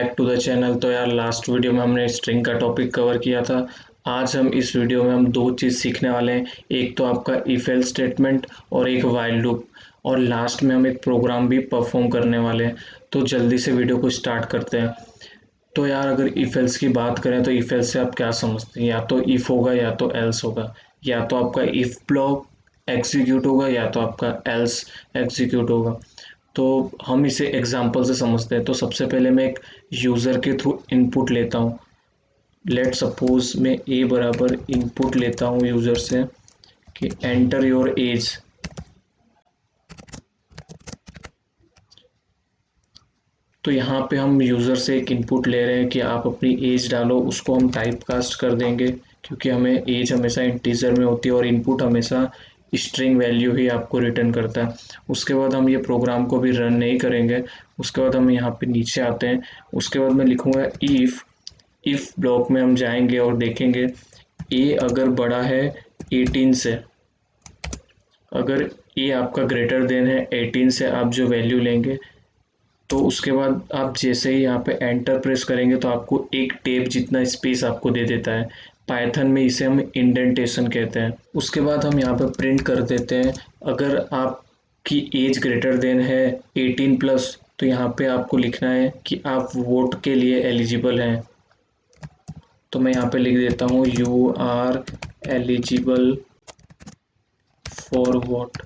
Back to the channel. तो यार last video में हमने स्ट्रिंग का टॉपिक कवर किया था। आज हम इस वीडियो में हम दो चीज़ सीखने वाले हैं। एक तो आपका इफ एल्स स्टेटमेंट और एक वाइल लूप, और लास्ट में हम एक प्रोग्राम भी परफॉर्म करने वाले हैं। तो जल्दी से वीडियो को स्टार्ट करते हैं। तो यार अगर इफ एल्स की बात करें तो इफ एल्स से आप क्या समझते हैं? या तो इफ होगा या तो एल्स होगा, या तो आपका इफ ब्लॉक एग्जीक्यूट होगा या तो आपका एल्स एग्जीक्यूट होगा। तो हम इसे एग्जाम्पल से समझते हैं। तो सबसे पहले मैं एक यूज़र के थ्रू इनपुट लेता हूँ। लेट सपोज मैं ए बराबर इनपुट लेता हूँ यूज़र से कि एंटर योर एज। तो यहाँ पे हम यूज़र से एक इनपुट ले रहे हैं कि आप अपनी एज डालो। उसको हम टाइप कास्ट कर देंगे क्योंकि हमें एज हमेशा इंटीजर में होती है और इनपुट हमेशा स्ट्रिंग वैल्यू ही आपको रिटर्न करता है। उसके बाद हम ये प्रोग्राम को भी रन नहीं करेंगे। उसके बाद हम यहाँ पे नीचे आते हैं। उसके बाद मैं लिखूँगा इफ़ ब्लॉक में हम जाएंगे और देखेंगे ए अगर बड़ा है 18 से, अगर ए आपका ग्रेटर देन है 18 से, आप जो वैल्यू लेंगे तो उसके बाद आप जैसे ही यहाँ पे एंटर प्रेस करेंगे तो आपको एक टेप जितना स्पेस आपको दे देता है। पाइथन में इसे हम इंडेंटेशन कहते हैं। उसके बाद हम यहाँ पे प्रिंट कर देते हैं अगर आपकी एज ग्रेटर देन है 18 प्लस, तो यहाँ पे आपको लिखना है कि आप वोट के लिए एलिजिबल हैं। तो मैं यहाँ पे लिख देता हूँ you are eligible for vote.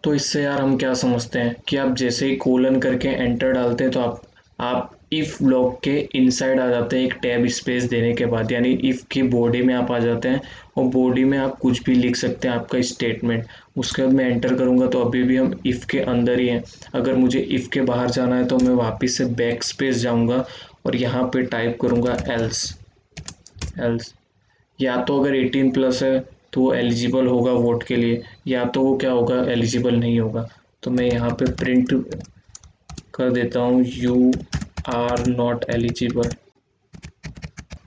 तो इससे यार हम क्या समझते हैं कि आप जैसे ही कोलन करके एंटर डालते हैं तो आप इफ ब्लॉक के इनसाइड आ जाते हैं एक टैब स्पेस देने के बाद, यानी इफ की बॉडी में आप आ जाते हैं और बॉडी में आप कुछ भी लिख सकते हैं आपका स्टेटमेंट। उसके बाद मैं एंटर करूंगा तो अभी भी हम इफ के अंदर ही हैं। अगर मुझे इफ के बाहर जाना है तो मैं वापस से बैक स्पेस जाऊंगा और यहाँ पे टाइप करूंगा एल्स। एल्स या तो अगर 18 प्लस है तो वो एलिजिबल होगा वोट के लिए, या तो वो क्या होगा, एलिजिबल नहीं होगा। तो मैं यहाँ पे प्रिंट कर देता हूँ यू आर नॉट एलिजिबल।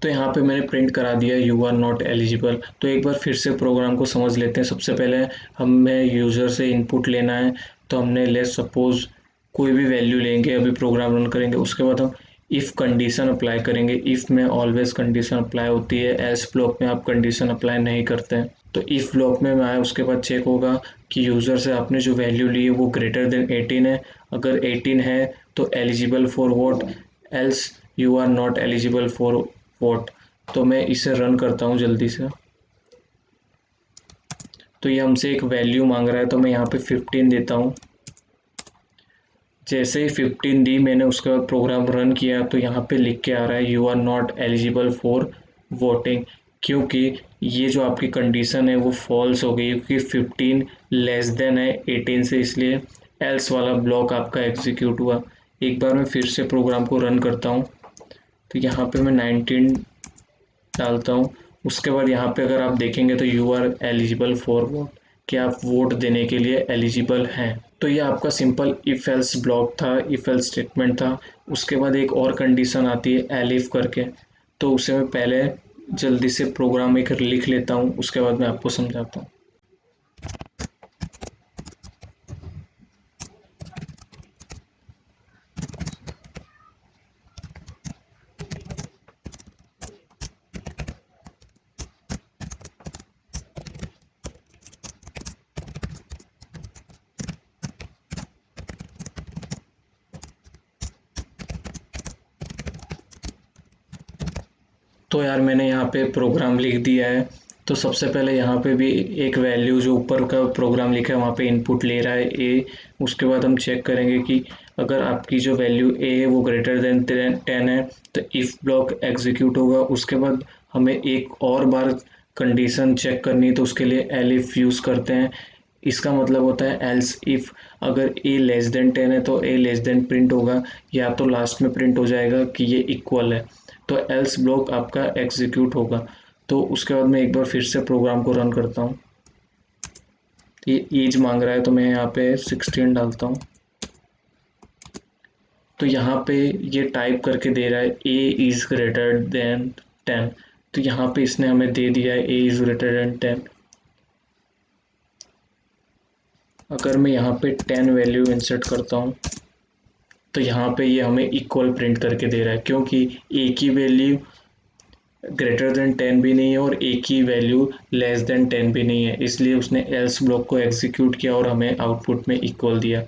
तो यहाँ पे मैंने प्रिंट करा दिया यू आर नॉट एलिजिबल। तो एक बार फिर से प्रोग्राम को समझ लेते हैं। सबसे पहले हमें यूज़र से इनपुट लेना है। तो हमने लेट सपोज कोई भी वैल्यू लेंगे, अभी प्रोग्राम रन करेंगे। उसके बाद हम इफ़ कंडीशन अप्लाई करेंगे। इफ़ में ऑलवेज कंडीशन अप्लाई होती है, एल्स ब्लॉक में आप कंडीशन अप्लाई नहीं करते हैं। तो इफ़ ब्लॉक में आए उसके बाद चेक होगा कि यूज़र से आपने जो वैल्यू ली है वो ग्रेटर देन 18 है। अगर 18 है तो eligible for vote, else you are not eligible for vote. तो मैं इसे रन करता हूँ जल्दी से। तो ये हमसे एक वैल्यू मांग रहा है तो मैं यहाँ पे 15 देता हूँ। जैसे ही 15 दी मैंने उसके बाद प्रोग्राम रन किया तो यहाँ पे लिख के आ रहा है you are not eligible for voting, क्योंकि ये जो आपकी कंडीशन है वो फॉल्स हो गई क्योंकि 15 लेस देन है 18 से, इसलिए एल्स वाला ब्लॉक आपका एग्जीक्यूट हुआ। एक बार मैं फिर से प्रोग्राम को रन करता हूँ तो यहाँ पे मैं 19 डालता हूँ। उसके बाद यहाँ पे अगर आप देखेंगे तो you are eligible for vote, कि आप वोट देने के लिए एलिजिबल हैं। तो ये आपका सिंपल इफ एल्स ब्लॉक था, इफ एल्स स्टेटमेंट था। उसके बाद एक और कंडीशन आती है एलिफ करके, तो उसे मैं पहले जल्दी से प्रोग्राम एक लिख लेता हूँ, उसके बाद मैं आपको समझाता हूँ। तो यार मैंने यहाँ पे प्रोग्राम लिख दिया है। तो सबसे पहले यहाँ पे भी एक वैल्यू जो ऊपर का प्रोग्राम लिखा है वहाँ पे इनपुट ले रहा है ए। उसके बाद हम चेक करेंगे कि अगर आपकी जो वैल्यू ए है वो ग्रेटर देन 10 है तो इफ़ ब्लॉक एग्जीक्यूट होगा। उसके बाद हमें एक और बार कंडीशन चेक करनी है तो उसके लिए एलिफ यूज़ करते हैं। इसका मतलब होता है एल्स इफ़, अगर ए लेस देन 10 है तो ए लेस देन प्रिंट होगा, या तो लास्ट में प्रिंट हो जाएगा कि ये इक्वल है, तो एल्स ब्लॉक आपका एग्जीक्यूट होगा। तो उसके बाद मैं एक बार फिर से प्रोग्राम को रन करता हूँ। ये एज मांग रहा है तो मैं यहाँ पे 16 डालता हूँ। तो यहाँ पे ये टाइप करके दे रहा है ए इज़ ग्रेटर देन 10। तो यहाँ पे इसने हमें दे दिया है ए इज़ ग्रेटर देन 10। अगर मैं यहाँ पे 10 वैल्यू इंसर्ट करता हूँ तो यहाँ पे ये हमें इक्वल प्रिंट करके दे रहा है, क्योंकि एक ही वैल्यू ग्रेटर देन 10 भी नहीं है और एक ही वैल्यू लेस देन 10 भी नहीं है, इसलिए उसने एल्स ब्लॉक को एग्जीक्यूट किया और हमें आउटपुट में इक्वल दिया।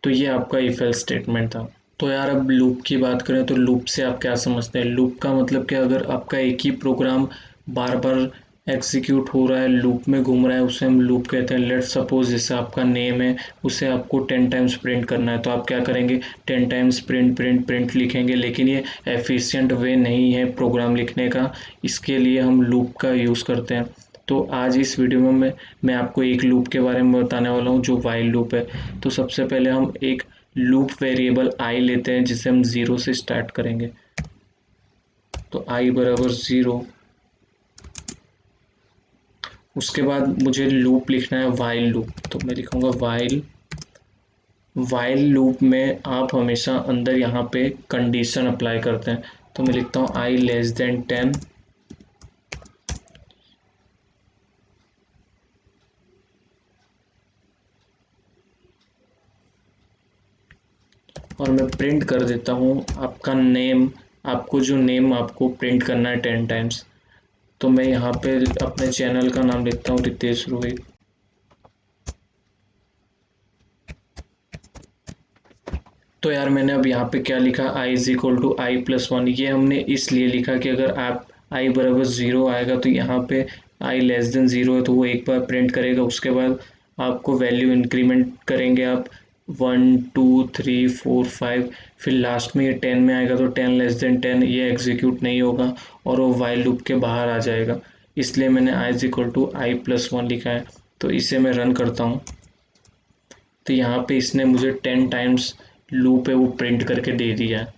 तो ये आपका इफ एल्स स्टेटमेंट था। तो यार अब लूप की बात करें तो लूप से आप क्या समझते हैं? लूप का मतलब कि अगर आपका एक ही प्रोग्राम बार बार एग्जीक्यूट हो रहा है, लूप में घूम रहा है, उसे हम लूप कहते हैं। लेट्स सपोज जैसे आपका नेम है, उसे आपको 10 टाइम्स प्रिंट करना है, तो आप क्या करेंगे? 10 टाइम्स प्रिंट प्रिंट प्रिंट लिखेंगे, लेकिन ये एफिशिएंट वे नहीं है प्रोग्राम लिखने का, इसके लिए हम लूप का यूज़ करते हैं। तो आज इस वीडियो में मैं आपको एक लूप के बारे में बताने वाला हूँ जो वाइल लूप है। तो सबसे पहले हम एक लूप वेरिएबल आई लेते हैं जिसे हम 0 से स्टार्ट करेंगे। तो आई बराबर 0। उसके बाद मुझे लूप लिखना है वाइल लूप, तो मैं लिखूंगा वाइल। वाइल लूप में आप हमेशा अंदर यहाँ पे कंडीशन अप्लाई करते हैं, तो मैं लिखता हूँ आई लेस देन 10। और मैं प्रिंट कर देता हूँ आपका नेम, आपको जो नेम आपको प्रिंट करना है 10 टाइम्स। तो मैं यहाँ पे अपने चैनल का नाम लिखता हूँ रितेश रोहित। तो यार मैंने अब यहाँ पे क्या लिखा? I is equal to I plus one. ये हमने इसलिए लिखा कि अगर आप आई बराबर 0 आएगा तो यहाँ पे आई लेस देन 0 है तो वो एक बार प्रिंट करेगा, उसके बाद आपको वैल्यू इंक्रीमेंट करेंगे आप 1 2 3 4 5, फिर लास्ट में ये 10 में आएगा तो 10 लेस देन 10 ये एग्जीक्यूट नहीं होगा और वो वाइल लूप के बाहर आ जाएगा, इसलिए मैंने I is equal to I plus one लिखा है। तो इसे मैं रन करता हूँ तो यहाँ पे इसने मुझे 10 टाइम्स लूप है वो प्रिंट करके दे दिया है।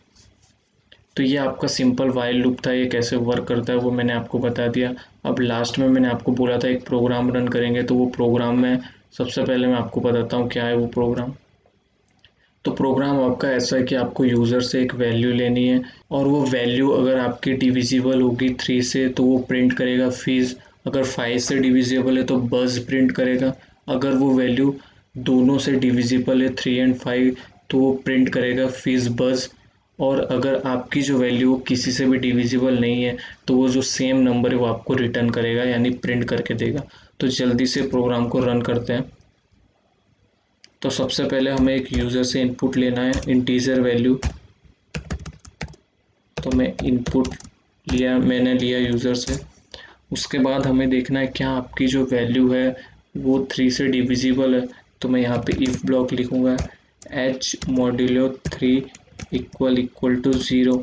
तो ये आपका सिंपल वाइल लूप था, ये कैसे वर्क करता है वो मैंने आपको बता दिया। अब लास्ट में मैंने आपको बोला था एक प्रोग्राम रन करेंगे, तो वो प्रोग्राम में सबसे पहले मैं आपको बताता हूँ क्या है वो प्रोग्राम। तो प्रोग्राम आपका ऐसा है कि आपको यूज़र से एक वैल्यू लेनी है और वो वैल्यू अगर आपकी डिविजिबल होगी 3 से तो वो प्रिंट करेगा फीस, अगर 5 से डिविजिबल है तो बज प्रिंट करेगा, अगर वो वैल्यू दोनों से डिविजिबल है 3 एंड 5 तो वो प्रिंट करेगा फीस बज, और अगर आपकी जो वैल्यू किसी से भी डिविजिबल नहीं है तो वो जो सेम नंबर है वो आपको रिटर्न करेगा, यानी प्रिंट करके देगा। तो जल्दी से प्रोग्राम को रन करते हैं। तो सबसे पहले हमें एक यूज़र से इनपुट लेना है इंटीजर वैल्यू, तो मैं इनपुट मैंने लिया यूज़र से। उसके बाद हमें देखना है क्या आपकी जो वैल्यू है वो 3 से डिविजिबल है, तो मैं यहाँ पे इफ़ ब्लॉक लिखूँगा h मॉड्यूलो 3 इक्वल टू 0।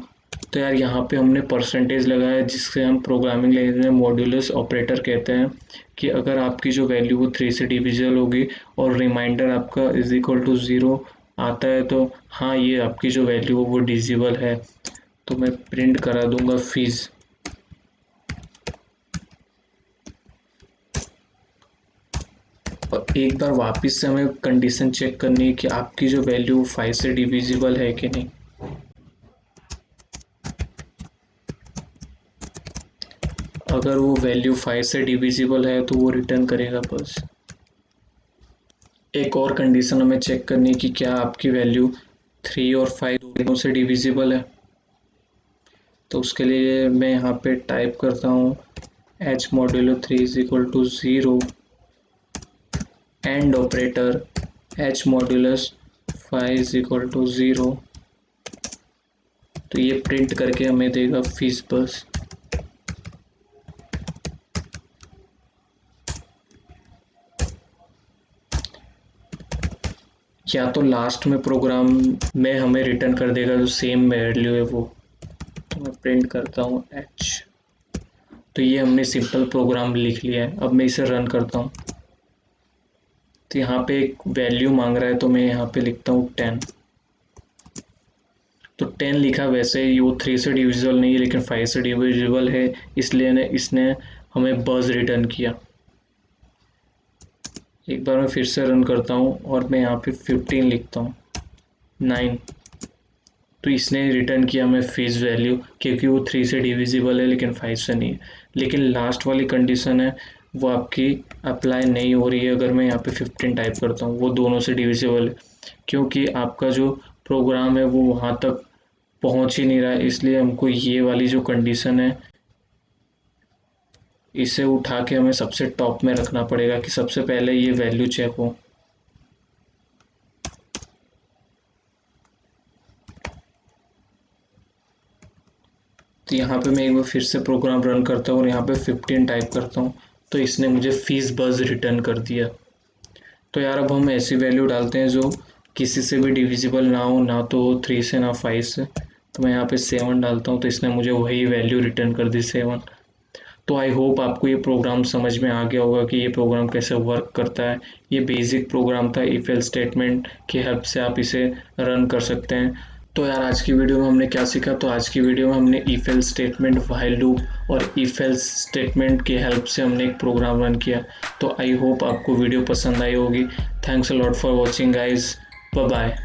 तो यार यहाँ पे हमने परसेंटेज लगाया जिससे हम प्रोग्रामिंग लैंग्वेज में मॉड्यूलस ऑपरेटर कहते हैं, कि अगर आपकी जो वैल्यू वो 3 से डिविजिबल होगी और रिमाइंडर आपका इज इक्वल टू 0 आता है तो हाँ ये आपकी जो वैल्यू वो डिविजिबल है, तो मैं प्रिंट करा दूंगा फीस। और एक बार वापस से हमें कंडीशन चेक करनी है कि आपकी जो वैल्यू 5 से डिविजिबल है कि नहीं। अगर वो वैल्यू 5 से डिविजिबल है तो वो रिटर्न करेगा बस। एक और कंडीशन हमें चेक करनी है कि क्या आपकी वैल्यू 3 और 5 दोनों से डिविजिबल है। तो उसके लिए मैं यहाँ पे टाइप करता हूँ h modulo 3 is equal to 0 and operator h modulus 5 is equal to 0, तो ये प्रिंट करके हमें देगा फीस बस। या तो लास्ट में प्रोग्राम में हमें रिटर्न कर देगा जो सेम वैल्यू है वो, तो मैं प्रिंट करता हूँ h। तो ये हमने सिंपल प्रोग्राम लिख लिया है। अब मैं इसे रन करता हूँ तो यहाँ पे एक वैल्यू मांग रहा है तो मैं यहाँ पे लिखता हूँ 10। तो 10 लिखा, वैसे ही वो 3 से डिविजिबल नहीं है लेकिन 5 से डिविजिबल है, इसलिए इसने हमें बज रिटर्न किया। एक बार मैं फिर से रन करता हूँ और मैं यहाँ पे 15 लिखता हूँ 9, तो इसने रिटर्न किया हमें फीस वैल्यू, क्योंकि वो 3 से डिविजिबल है लेकिन 5 से नहीं है। लेकिन लास्ट वाली कंडीशन है वो आपकी अप्लाई नहीं हो रही है अगर मैं यहाँ पे 15 टाइप करता हूँ, वो दोनों से डिविजिबल है, क्योंकि आपका जो प्रोग्राम है वो वहाँ तक पहुँच ही नहीं रहा है। इसलिए हमको ये वाली जो कंडीशन है इसे उठा के हमें सबसे टॉप में रखना पड़ेगा कि सबसे पहले ये वैल्यू चेक हो। तो यहाँ पे मैं एक बार फिर से प्रोग्राम रन करता हूँ और यहाँ पे 15 टाइप करता हूँ, तो इसने मुझे फीस बस रिटर्न कर दिया। तो यार अब हम ऐसी वैल्यू डालते हैं जो किसी से भी डिविजिबल ना हो, ना तो 3 से ना 5 से। तो मैं यहाँ पे 7 डालता हूँ, तो इसने मुझे वही वैल्यू रिटर्न कर दी, 7। तो आई होप आपको ये प्रोग्राम समझ में आ गया होगा कि ये प्रोग्राम कैसे वर्क करता है। ये बेसिक प्रोग्राम था, इफ एल्स स्टेटमेंट की हेल्प से आप इसे रन कर सकते हैं। तो यार आज की वीडियो में हमने क्या सीखा, तो आज की वीडियो में हमने if else statement, while loop और इफ एल्स स्टेटमेंट की हेल्प से हमने एक प्रोग्राम रन किया। तो आई होप आपको वीडियो पसंद आई होगी। Thanks a lot for watching guys, bye bye.